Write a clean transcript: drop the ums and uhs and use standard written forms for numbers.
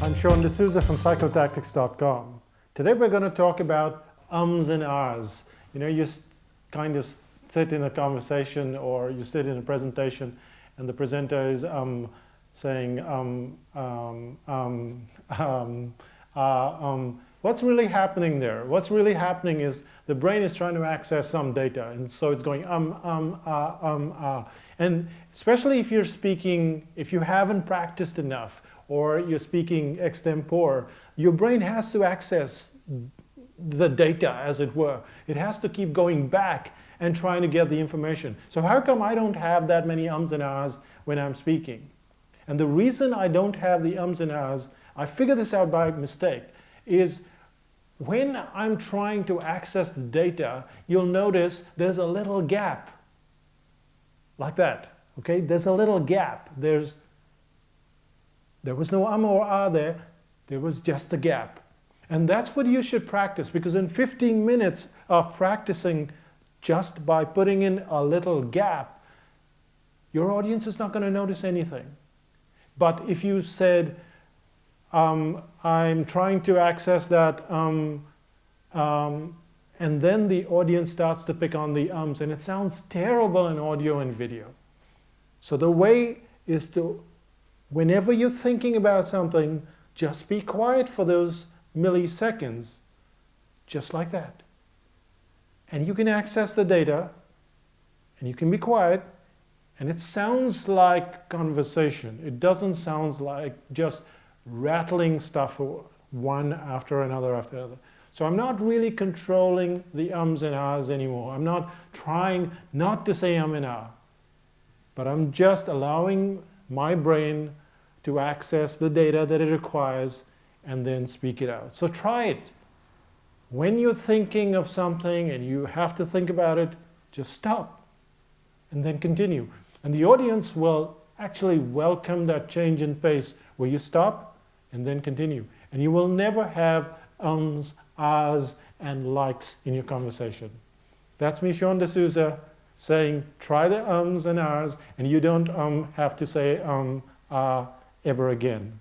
I'm Sean D'Souza from Psychotactics.com. Today we're going to talk about ums and ahs. You know, you kind of sit in a conversation or you sit in a presentation and the presenter is saying what's really happening there? What's really happening is the brain is trying to access some data, and so it's going And especially if you're speaking, if you haven't practiced enough, or you're speaking extempore, your brain has to access the data, as it were. It has to keep going back and trying to get the information. So how come I don't have that many ums and ahs when I'm speaking? And the reason I don't have the ums and ahs, I figured this out by mistake, is when I'm trying to access the data, you'll notice there's a little gap. Like that, okay? There's a little gap. There was no or ah there was just a gap. And that's what you should practice, because in 15 minutes of practicing just by putting in a little gap, your audience is not going to notice anything. But if you said, I'm trying to access that, and then the audience starts to pick on the ums, and it sounds terrible in audio and video. So the way is to, whenever you're thinking about something, just be quiet for those milliseconds, just like that. And you can access the data, and you can be quiet, and it sounds like conversation. It doesn't sound like just rattling stuff one after another after another. So I'm not really controlling the ums and ahs anymore. I'm not trying not to say and ah, but I'm just allowing my brain to access the data that it requires and then speak it out. So try it. When you're thinking of something and you have to think about it, just stop and then continue. And the audience will actually welcome that change in pace where you stop and then continue. And you will never have ums, ahs, and likes in your conversation. That's me, Sean D'Souza, saying try the ums and ahs, and you don't have to say ah ever again.